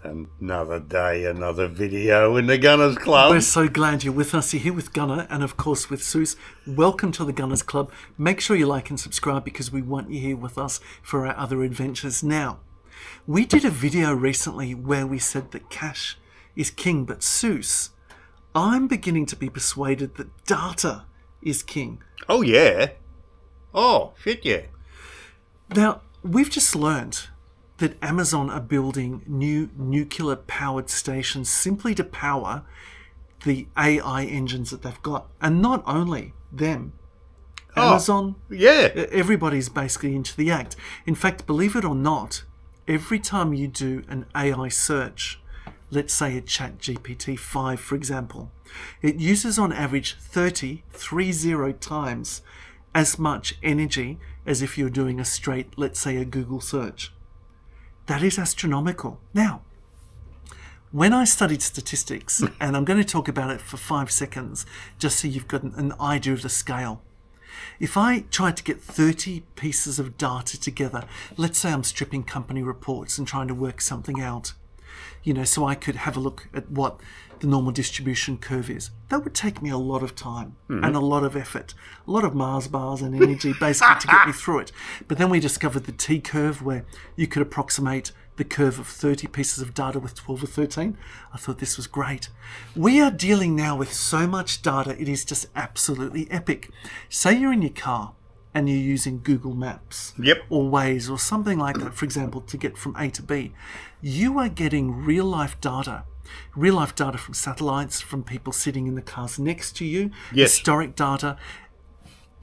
Another day, another video in the Gunners Club. We're so glad you're with us. You're here with Gunner and, of course, with Seuss. Welcome to the Gunners Club. Make sure you like and subscribe because we want you here with us for our other adventures. Now, we did a video recently where we said that cash is king, but Seuss, I'm beginning to be persuaded that data is king. Oh, yeah. Oh, shit, yeah. Now, we've just learned that Amazon are building new nuclear-powered stations simply to power the AI engines that they've got. And not only them, Amazon, everybody's basically into the act. In fact, believe it or not, every time you do an AI search, let's say a ChatGPT 5, for example, it uses on average 30 times as much energy as if you're doing a straight, let's say, a Google search. That is astronomical. Now, when I studied statistics, and I'm going to talk about it for 5 seconds, just so you've got an idea of the scale. If I tried to get 30 pieces of data together, let's say I'm stripping company reports and trying to work something out, so I could have a look at what the normal distribution curve is. That would take me a lot of time and a lot of effort, a lot of Mars bars and energy basically to get me through it. But then we discovered the T-curve where you could approximate the curve of 30 pieces of data with 12 or 13. I thought this was great. We are dealing now with so much data, it is just absolutely epic. Say you're in your car and you're using Google Maps or Waze or something like that, for example, to get from A to B. You are getting real-life data from satellites, from people sitting in the cars next to you, historic data.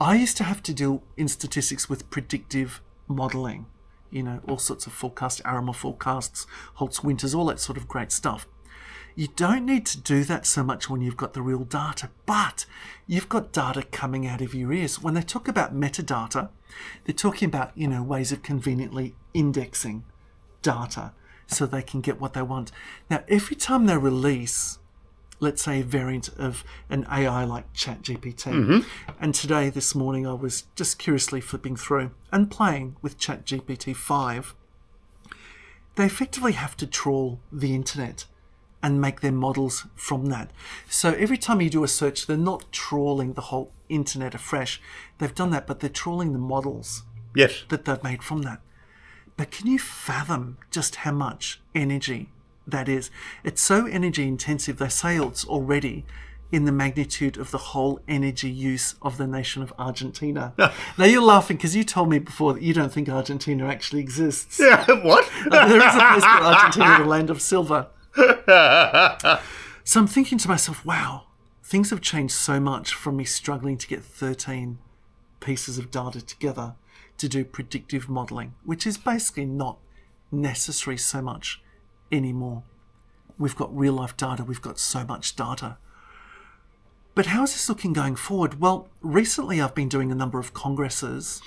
I used to have to deal in statistics with predictive modelling, all sorts of forecasts, Arama forecasts, Holtz winters, all that sort of great stuff. You don't need to do that so much when you've got the real data, but you've got data coming out of your ears. When they talk about metadata, they're talking about, ways of conveniently indexing data so they can get what they want. Now, every time they release, let's say, a variant of an AI like ChatGPT, and today, this morning, I was just curiously flipping through and playing with ChatGPT 5, they effectively have to trawl the internet and make their models from that. So every time you do a search, they're not trawling the whole internet afresh. They've done that, but they're trawling the models that they've made from that. But can you fathom just how much energy that is? It's so energy intensive, they say it's already in the magnitude of the whole energy use of the nation of Argentina. Now you're laughing because you told me before that you don't think Argentina actually exists. Yeah, what? There is a place called Argentina, the land of silver. So I'm thinking to myself, wow, things have changed so much from me struggling to get 13 pieces of data together to do predictive modelling, which is basically not necessary so much anymore. We've got real life data, we've got so much data. But how is this looking going forward? Well, recently I've been doing a number of congresses,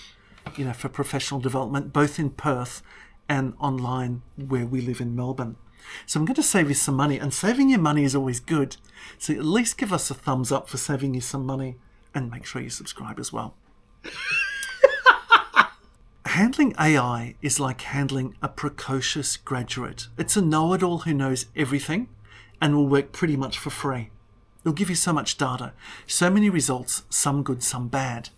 for professional development, both in Perth and online where we live in Melbourne. So I'm going to save you some money, and saving you money is always good. So at least give us a thumbs up for saving you some money, and make sure you subscribe as well. Handling AI is like handling a precocious graduate. It's a know-it-all who knows everything and will work pretty much for free. It'll give you so much data, so many results, some good, some bad.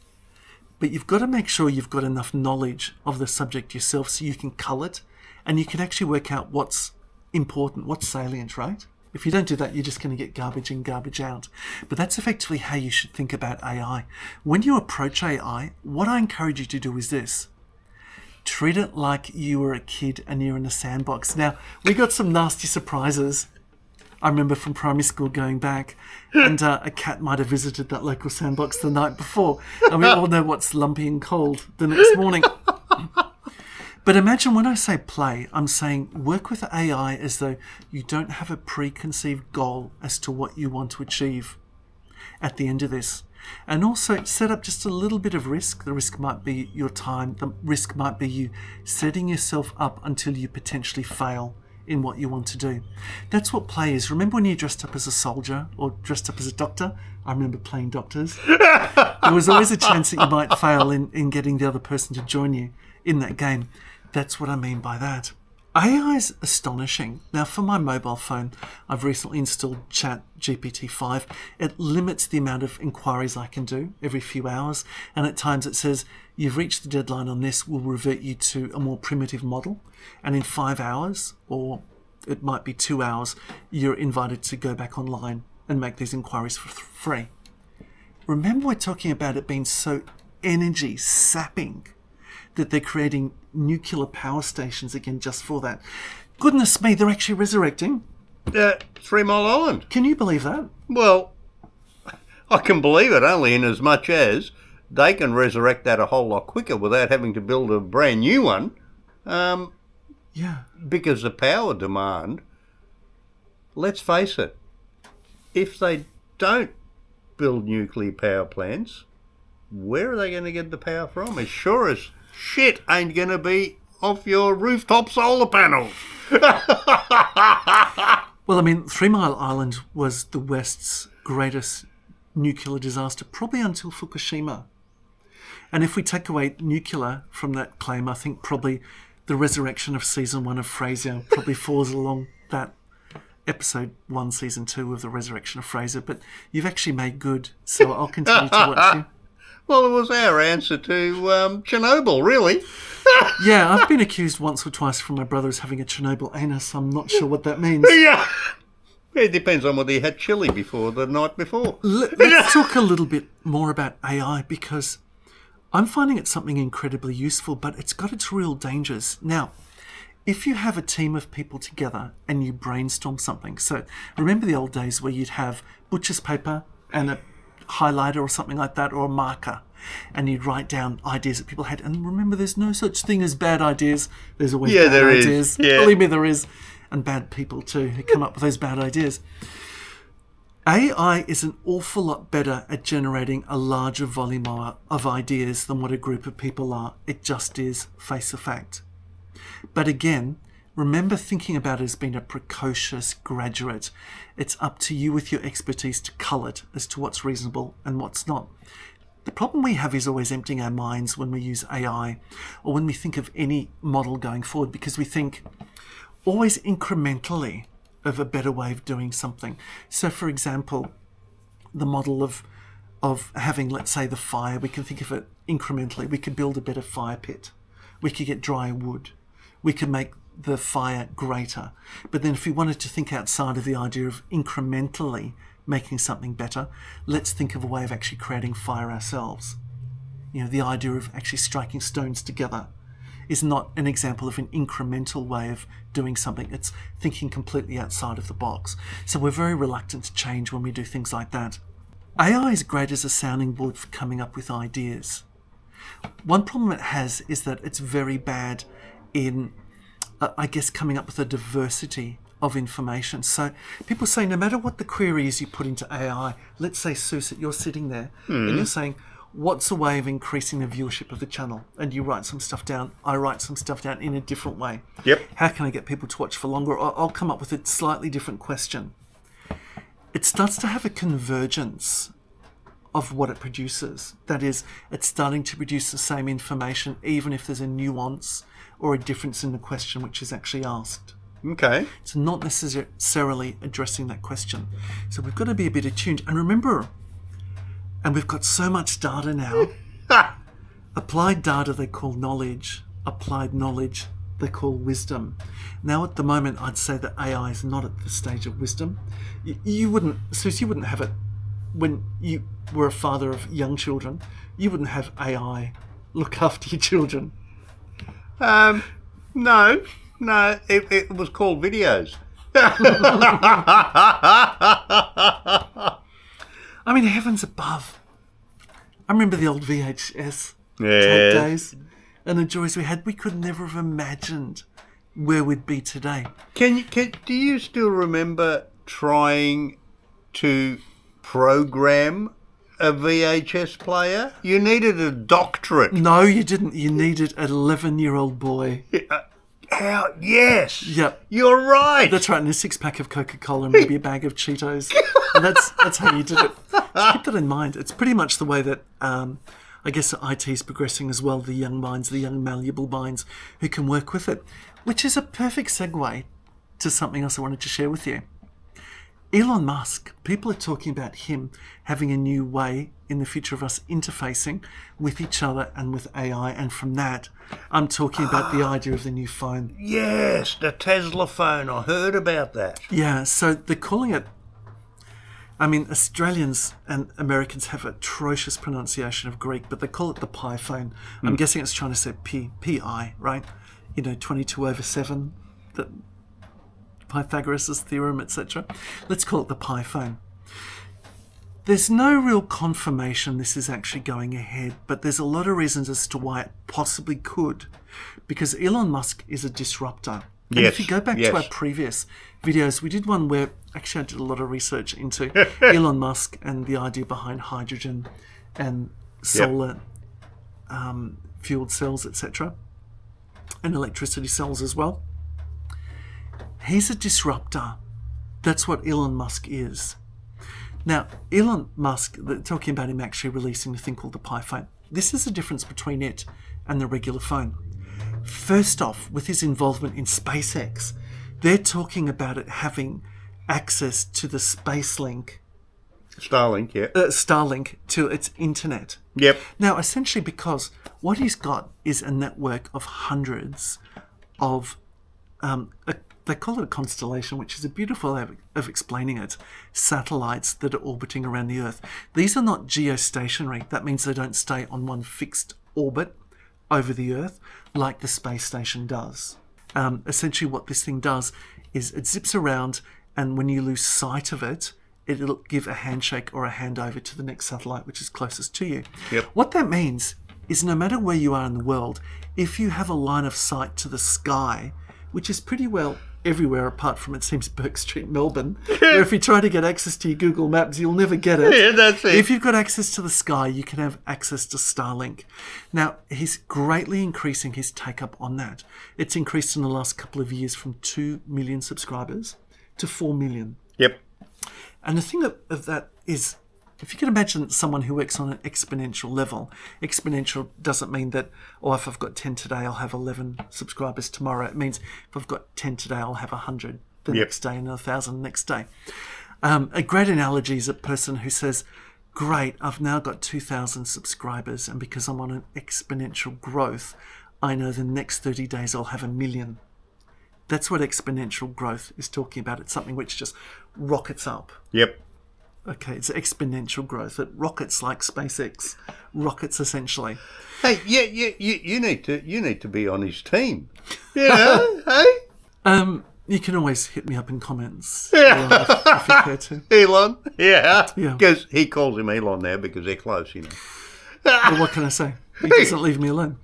But you've got to make sure you've got enough knowledge of the subject yourself so you can cull it, and you can actually work out what's important, what's salient, right? If you don't do that, you're just going to get garbage in, garbage out. But that's effectively how you should think about AI. When you approach AI, what I encourage you to do is this. Treat it like you were a kid and you're in a sandbox. Now, we got some nasty surprises. I remember from primary school going back, and a cat might have visited that local sandbox the night before. And we all know what's lumpy and cold the next morning. But imagine when I say play, I'm saying work with AI as though you don't have a preconceived goal as to what you want to achieve at the end of this. And also set up just a little bit of risk. The risk might be your time. The risk might be you setting yourself up until you potentially fail in what you want to do. That's what play is. Remember when you dressed up as a soldier or dressed up as a doctor? I remember playing doctors. There was always a chance that you might fail in getting the other person to join you in that game. That's what I mean by that. AI is astonishing. Now, for my mobile phone, I've recently installed Chat GPT-5. It limits the amount of inquiries I can do every few hours, and at times it says, you've reached the deadline on this, we'll revert you to a more primitive model, and in 5 hours, or it might be 2 hours, you're invited to go back online and make these inquiries for free. Remember, we're talking about it being so energy sapping that they're creating nuclear power stations again just for that. Goodness me, they're actually resurrecting. 3 Mile Island. Can you believe that? Well, I can believe it only in as much as they can resurrect that a whole lot quicker without having to build a brand new one. Yeah. Because the power demand, let's face it, if they don't build nuclear power plants, where are they going to get the power from? As sure as shit ain't going to be off your rooftop solar panels. Well, I mean, 3 Mile Island was the West's greatest nuclear disaster, probably until Fukushima. And if we take away nuclear from that claim, I think probably the resurrection of season 1 of Frasier probably falls along that episode 1, season 2 of the resurrection of Frasier. But you've actually made good, so I'll continue to watch you. Well, it was our answer to Chernobyl, really. Yeah, I've been accused once or twice from my brother as having a Chernobyl anus. I'm not sure what that means. Yeah. It depends on whether you had chili before the night before. Let's talk a little bit more about AI, because I'm finding it something incredibly useful, but it's got its real dangers. Now, if you have a team of people together and you brainstorm something, so remember the old days where you'd have butcher's paper and a highlighter or something like that, or a marker, and you'd write down ideas that people had. And remember, there's no such thing as bad ideas. There's always bad ideas. Yeah. Believe me, there is. And bad people too who come up with those bad ideas. AI is an awful lot better at generating a larger volume of ideas than what a group of people are. It just is, face the fact. But again, remember thinking about it as being a precocious graduate. It's up to you with your expertise to cull it as to what's reasonable and what's not. The problem we have is always emptying our minds when we use AI or when we think of any model going forward, because we think always incrementally of a better way of doing something. So, for example, the model of having, let's say, the fire, we can think of it incrementally. We could build a better fire pit. We could get dry wood. We could make the fire greater. But then if we wanted to think outside of the idea of incrementally making something better, let's think of a way of actually creating fire ourselves. You know, the idea of actually striking stones together is not an example of an incremental way of doing something. It's thinking completely outside of the box. So we're very reluctant to change when we do things like that. AI is great as a sounding board for coming up with ideas. One problem it has is that it's very bad in, I guess, coming up with a diversity of information. So people say no matter what the query is you put into AI, let's say, Sue, you're sitting there and you're saying, what's a way of increasing the viewership of the channel? And you write some stuff down. I write some stuff down in a different way. Yep. How can I get people to watch for longer? Or I'll come up with a slightly different question. It starts to have a convergence of what it produces. That is, it's starting to produce the same information even if there's a nuance or a difference in the question which is actually asked. Okay. It's not necessarily addressing that question. So we've got to be a bit attuned. And remember, and we've got so much data now. Applied data they call knowledge. Applied knowledge they call wisdom. Now at the moment I'd say that AI is not at the stage of wisdom. You wouldn't, Susie, you wouldn't have it when you were a father of young children. You wouldn't have AI look after your children. No, it was called videos. I mean, heavens above. I remember the old VHS Yeah. tape days and the joys we had. We could never have imagined where we'd be today. Do you still remember trying to program a VHS player? You needed a doctorate. No, you didn't. You needed an 11-year-old boy. How? Yes. Yep. You're right. That's right, and a 6-pack of Coca-Cola and maybe a bag of Cheetos. And that's how you did it. Just keep that in mind. It's pretty much the way that I guess IT is progressing as well. The young minds, the young malleable minds who can work with it. Which is a perfect segue to something else I wanted to share with you. Elon Musk, people are talking about him having a new way in the future of us interfacing with each other and with AI. And from that, I'm talking about the idea of the new phone. Yes, the Tesla phone. I heard about that. Yeah, so they're calling it... I mean, Australians and Americans have atrocious pronunciation of Greek, but they call it the Pi Phone. I'm guessing it's trying to say Pi, right? 22/7, the Pythagoras' theorem, etc. Let's call it the Pi Phone. There's no real confirmation this is actually going ahead, but there's a lot of reasons as to why it possibly could, because Elon Musk is a disruptor. And if you go back to our previous videos, we did one where actually I did a lot of research into Elon Musk and the idea behind hydrogen and solar fueled cells, etc., and electricity cells as well. He's a disruptor. That's what Elon Musk is. Now, Elon Musk, they're talking about him actually releasing a thing called the Pi Phone. This is the difference between it and the regular phone. First off, with his involvement in SpaceX, they're talking about it having access to the Starlink to its internet. Yep. Now, essentially, because what he's got is a network of hundreds of, they call it a constellation, which is a beautiful way of explaining it, satellites that are orbiting around the Earth. These are not geostationary. That means they don't stay on one fixed orbit over the Earth like the space station does. Essentially, what this thing does is it zips around, and when you lose sight of it, it'll give a handshake or a handover to the next satellite, which is closest to you. Yep. What that means is no matter where you are in the world, if you have a line of sight to the sky, which is pretty well everywhere apart from, it seems, Burke Street, Melbourne, where if you try to get access to your Google Maps, you'll never get it. Yeah, that's it. If you've got access to the sky, you can have access to Starlink. Now, he's greatly increasing his take-up on that. It's increased in the last couple of years from 2 million subscribers to 4 million. Yep. And the thing of that is, if you can imagine someone who works on an exponential level, exponential doesn't mean that, if I've got 10 today, I'll have 11 subscribers tomorrow. It means if I've got 10 today, I'll have 100 the next day and 1,000 the next day. A great analogy is a person who says, great, I've now got 2,000 subscribers, and because I'm on an exponential growth, I know the next 30 days I'll have 1 million. That's what exponential growth is talking about. It's something which just rockets up. Yep. Okay, it's exponential growth. It rockets like SpaceX. Rockets, essentially. Hey, you need to be on his team. You know, hey? You can always hit me up in comments Elon, if you care to. Elon, yeah. Yeah. Because he calls him Elon now because they're close, you know. Well, what can I say? He doesn't leave me alone.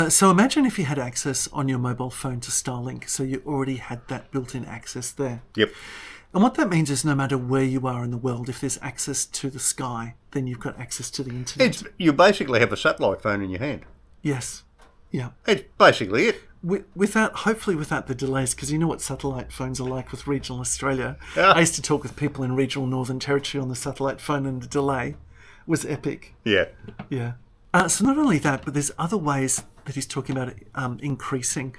So imagine if you had access on your mobile phone to Starlink, so you already had that built-in access there. Yep. And what that means is no matter where you are in the world, if there's access to the sky, then you've got access to the internet. You basically have a satellite phone in your hand. Yes. Yeah. It's basically it. Hopefully without the delays, because you know what satellite phones are like with regional Australia. Yeah. I used to talk with people in regional Northern Territory on the satellite phone, and the delay was epic. Yeah. Yeah. So not only that, but there's other ways that he's talking about increasing,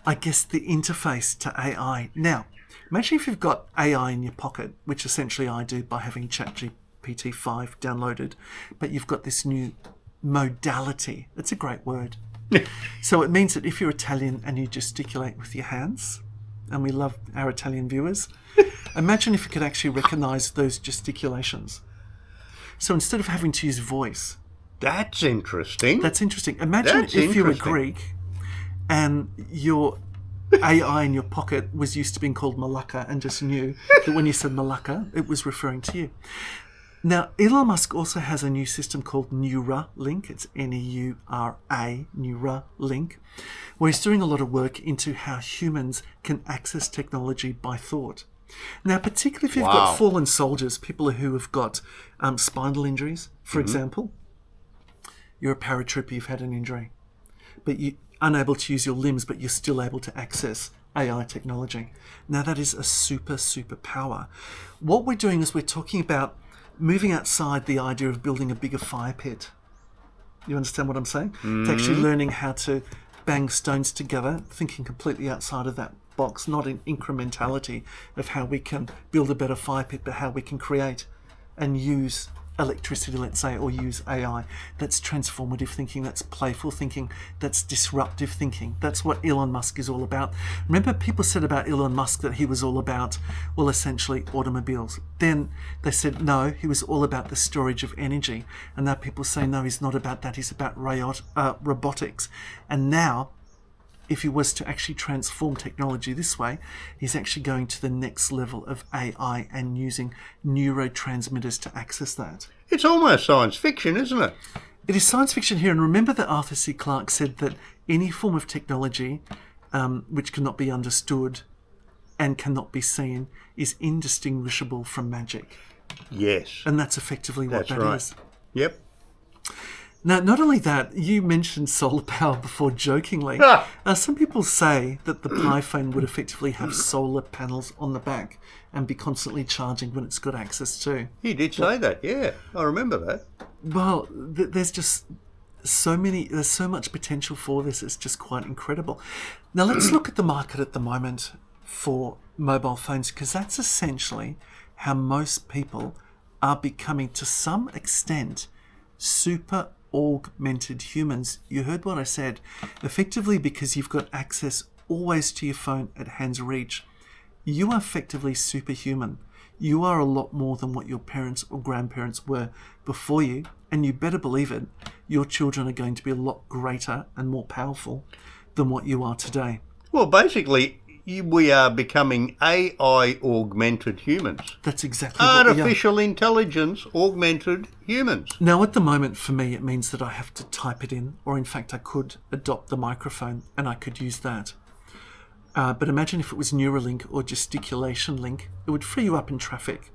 I guess, the interface to AI. Now, imagine if you've got AI in your pocket, which essentially I do by having ChatGPT 5 downloaded, but you've got this new modality. It's a great word. So it means that if you're Italian and you gesticulate with your hands, and we love our Italian viewers, imagine if you could actually recognize those gesticulations. So instead of having to use voice... That's interesting. That's interesting. Imagine if you were Greek and your AI in your pocket was used to being called Malaka and just knew that when you said Malaka, it was referring to you. Now, Elon Musk also has a new system called Neuralink. It's Neura, Neuralink, where he's doing a lot of work into how humans can access technology by thought. Now, particularly if you've got fallen soldiers, people who have got spinal injuries, for example, you're a paratrooper, you've had an injury, but you're unable to use your limbs, but you're still able to access AI technology. Now, that is a super power. What we're doing is we're talking about moving outside the idea of building a bigger fire pit. You understand what I'm saying? It's actually learning how to bang stones together, thinking completely outside of that box, not in incrementality of how we can build a better fire pit, but how we can create and use electricity, let's say, or use AI. That's transformative thinking, that's playful thinking, that's disruptive thinking. That's what Elon Musk is all about. Remember, people said about Elon Musk that he was all about, well, essentially automobiles. Then they said, no, he was all about the storage of energy. And now people say, no, he's not about that, he's about robotics. And now, if he was to actually transform technology this way, he's actually going to the next level of AI and using neurotransmitters to access that. It's almost science fiction, isn't it? It is science fiction here. And remember that Arthur C. Clarke said that any form of technology which cannot be understood and cannot be seen is indistinguishable from magic. Yes. And that's effectively what that is. Yep. Now, not only that, you mentioned solar power before jokingly. Some people say that the Pi Phone would effectively have solar panels on the back and be constantly charging when it's got access to. He did say that, yeah. I remember that. Well, there's just there's so much potential for this. It's just quite incredible. Now, let's look at the market at the moment for mobile phones, because that's essentially how most people are becoming, to some extent, super augmented humans. You heard what I said. Effectively, because you've got access always to your phone at hand's reach, you are effectively superhuman. You are a lot more than what your parents or grandparents were before you, and you better believe it, your children are going to be a lot greater and more powerful than what you are today. Well, basically, we are becoming AI augmented humans. That's exactly what we are. Artificial intelligence augmented humans. Now, at the moment, for me, it means that I have to type it in, or in fact, I could adopt the microphone and I could use that. But imagine if it was Neuralink or gesticulation link, it would free you up in traffic.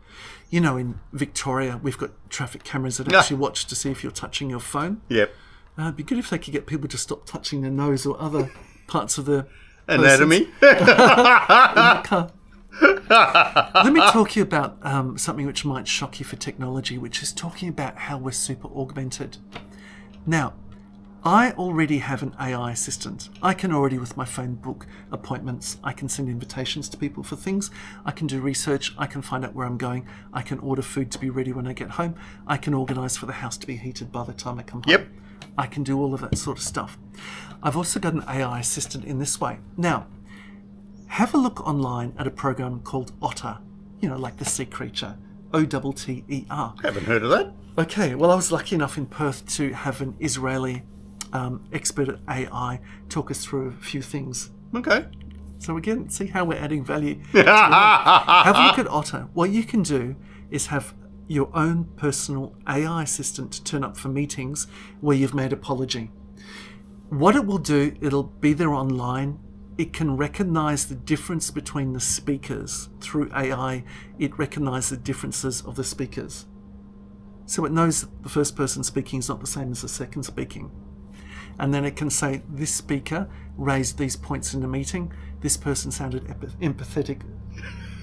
You know, in Victoria, we've got traffic cameras that actually watch to see if you're touching your phone. Yep. It'd be good if they could get people to stop touching their nose or other parts of the anatomy. Let me talk to you about something which might shock you for technology, which is talking about how we're super augmented. Now, I already have an AI assistant. I can already, with my phone, book appointments. I can send invitations to people for things. I can do research. I can find out where I'm going. I can order food to be ready when I get home. I can organise for the house to be heated by the time I come home. Yep. I can do all of that sort of stuff. I've also got an AI assistant in this way. Now, have a look online at a program called Otter, you know, like the sea creature, O-T-T-E-R. Haven't heard of that. Okay, well, I was lucky enough in Perth to have an Israeli expert at AI talk us through a few things. Okay. So again, see how we're adding value. Have a look at Otter. What you can do is have your own personal AI assistant turn up for meetings where you've made apology. What it will do, it'll be there online. It can recognize the difference between the speakers through AI. It recognizes the differences of the speakers. So it knows that the first person speaking is not the same as the second speaking. And then it can say, this speaker raised these points in the meeting. This person sounded empathetic,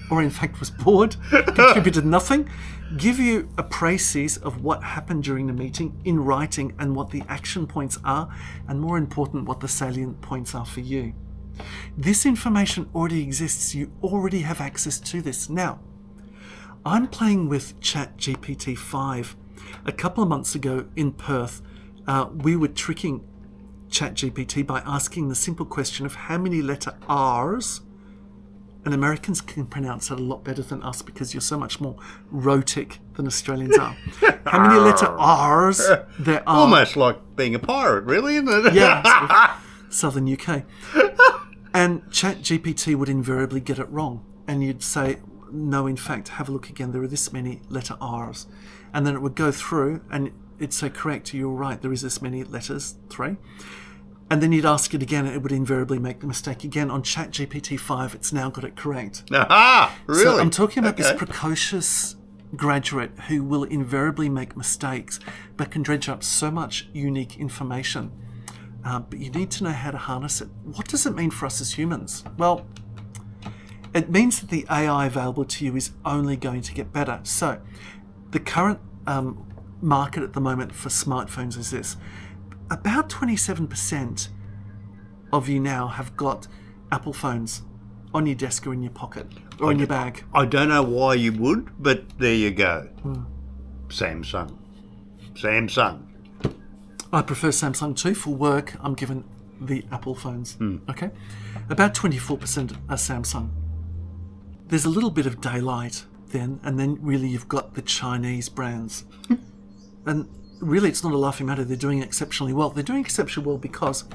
or in fact was bored, contributed nothing. Give you a précis of what happened during the meeting in writing and what the action points are, and more important, what the salient points are for you. This information already exists. You already have access to this. Now, I'm playing with ChatGPT 5. A couple of months ago in Perth, we were tricking ChatGPT by asking the simple question of how many letter R's, and Americans can pronounce it a lot better than us because you're so much more rhotic than Australians are. How many letter R's there are. Almost like being a pirate, really, isn't it? Yeah, sort of southern UK. And ChatGPT would invariably get it wrong. And you'd say, no, in fact, have a look again. There are this many letter R's. And then it would go through and it'd say, correct, you're right, there is this many letters, 3. And then you'd ask it again and it would invariably make the mistake again. On ChatGPT 5, it's now got it correct. Aha, really? So I'm talking about this precocious graduate who will invariably make mistakes but can dredge up so much unique information. But you need to know how to harness it. What does it mean for us as humans? Well, it means that the AI available to you is only going to get better. So the current market at the moment for smartphones is this. About 27% of you now have got Apple phones on your desk or in your pocket or in your bag. I don't know why you would, but there you go. Samsung. I prefer Samsung too. For work, I'm given the Apple phones. Okay? About 24% are Samsung. There's a little bit of daylight then, and then really you've got the Chinese brands. And really it's not a laughing matter. They're doing exceptionally well. They're doing exceptionally well because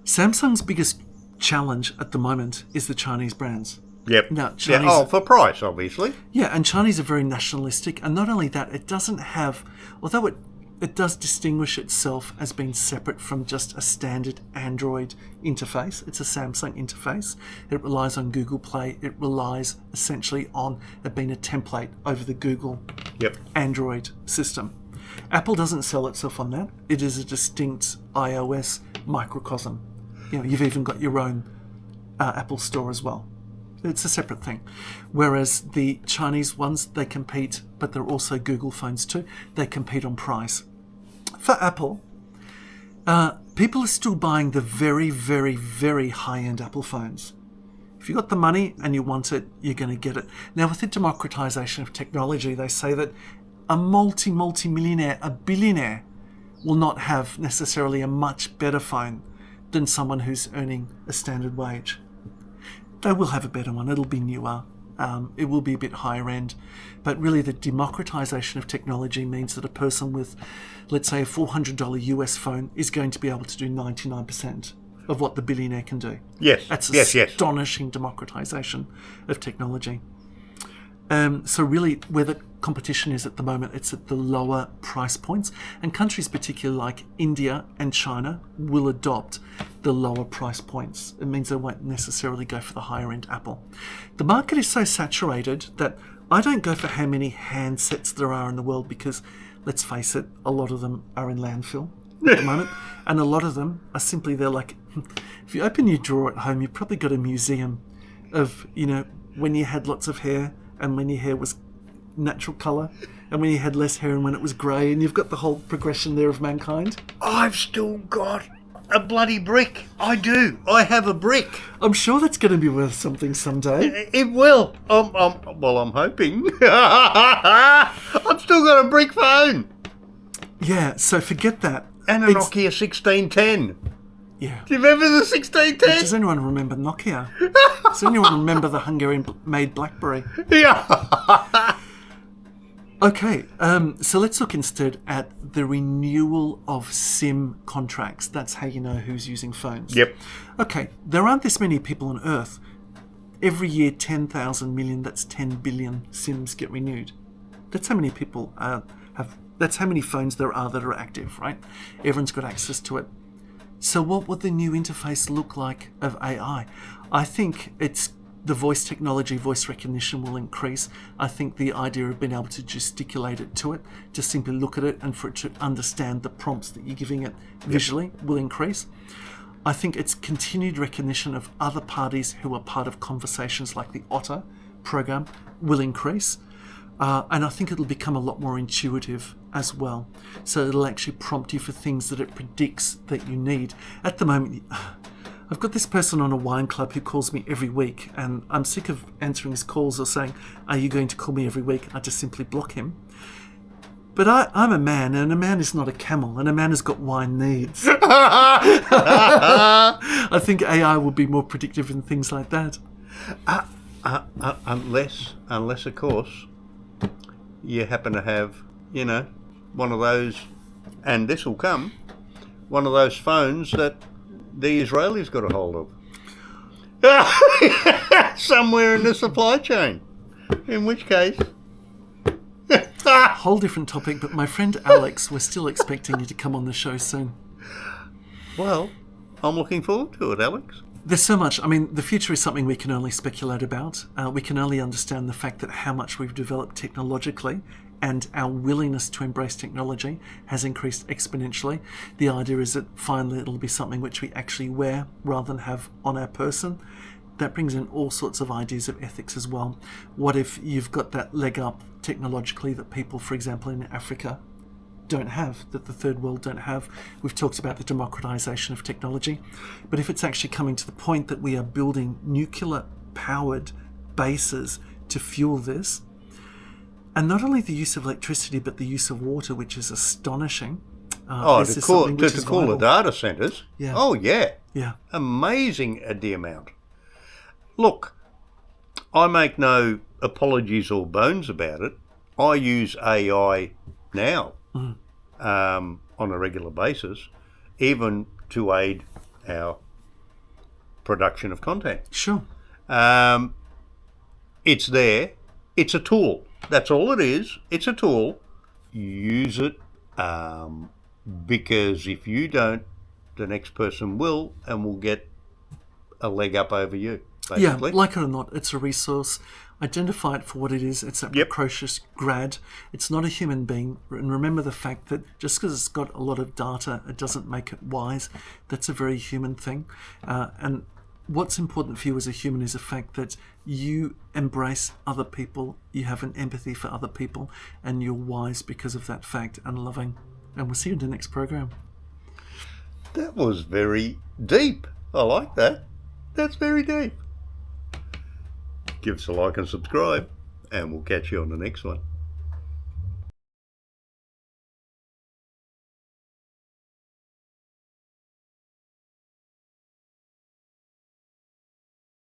Samsung's biggest challenge at the moment is the Chinese brands. Yep. Now, Chinese, for price, obviously. Yeah, and Chinese are very nationalistic. And not only that, it doesn't have, although it does distinguish itself as being separate from just a standard Android interface. It's a Samsung interface. It relies on Google Play. It relies essentially on it being a template over the Google Android system. Apple doesn't sell itself on that. It is a distinct iOS microcosm. You know, you've even got your own Apple Store as well. It's a separate thing. Whereas the Chinese ones, they compete, but they're also Google phones too. They compete on price. For Apple, people are still buying the very, very, very high-end Apple phones. If you've got the money and you want it, you're going to get it. Now, with the democratization of technology, they say that a multi-millionaire, a billionaire, will not have necessarily a much better phone than someone who's earning a standard wage. They will have a better one. It'll be newer. It will be a bit higher end. But really the democratization of technology means that a person with, let's say, a $400 US phone is going to be able to do 99% of what the billionaire can do. Yes. That's yes. astonishing democratization of technology. So really where the competition is at the moment, it's at the lower price points, and countries particularly like India and China will adopt the lower price points. It means they won't necessarily go for the higher end Apple. The market is so saturated that I don't go for how many handsets there are in the world because, let's face it, a lot of them are in landfill at the moment, and a lot of them are simply, they're like, if you open your drawer at home, you've probably got a museum of, you know, when you had lots of hair and when your hair was natural colour and when you had less hair and when it was grey, and you've got the whole progression there of mankind. I've still got a bloody brick. I do. I have a brick. I'm sure that's going to be worth something someday. It will. Well, I'm hoping. I've still got a brick phone. Yeah, so forget that. And a Nokia 1610. Yeah. Do you remember the 1610? Does anyone remember Nokia? Does anyone remember the Hungarian-made BlackBerry? Yeah. Okay, so let's look instead at the renewal of SIM contracts. That's how you know who's using phones. Yep. Okay, there aren't this many people on Earth. Every year, 10,000 million, that's 10 billion SIMs get renewed. That's how many people that's how many phones there are that are active, right? Everyone's got access to it. So what would the new interface look like of AI? I think it's the voice technology, voice recognition will increase. I think the idea of being able to gesticulate it to it, to simply look at it and for it to understand the prompts that you're giving it visually will increase. I think its continued recognition of other parties who are part of conversations like the Otter program will increase. And I think it'll become a lot more intuitive as well. So it'll actually prompt you for things that it predicts that you need. At the moment, I've got this person on a wine club who calls me every week, and I'm sick of answering his calls or saying, are you going to call me every week? I just simply block him. But I'm a man, and a man is not a camel, and a man has got wine needs. I think AI will be more predictive in things like that. Unless, of course, you happen to have, you know, one of those, and this will come, one of those phones that the Israelis got a hold of. Somewhere in the supply chain. In which case... Whole different topic, but my friend Alex, we're still expecting you to come on the show soon. Well, I'm looking forward to it, Alex. There's so much. I mean, the future is something we can only speculate about. We can only understand the fact that how much we've developed technologically and our willingness to embrace technology has increased exponentially. The idea is that finally it'll be something which we actually wear rather than have on our person. That brings in all sorts of ideas of ethics as well. What if you've got that leg up technologically that people, for example, in Africa don't have, that the third world don't have. We've talked about the democratization of technology. But if it's actually coming to the point that we are building nuclear-powered bases to fuel this, and not only the use of electricity, but the use of water, which is astonishing. To cool the data centres. Yeah. Oh, yeah. Yeah. Amazing the amount. Look, I make no apologies or bones about it. I use AI now on a regular basis, even to aid our production of content. Sure. It's there. It's a tool. That's all it is. It's a tool. Use it because if you don't, the next person will, and will get a leg up over you, basically. Yeah, like it or not, it's a resource. Identify it for what it is. It's a precocious grad. It's not a human being. And remember the fact that just because it's got a lot of data, it doesn't make it wise. That's a very human thing. And what's important for you as a human is the fact that you embrace other people, you have an empathy for other people, and you're wise because of that fact and loving. And we'll see you in the next program. That was very deep. I like that. That's very deep. Give us a like and subscribe, and we'll catch you on the next one.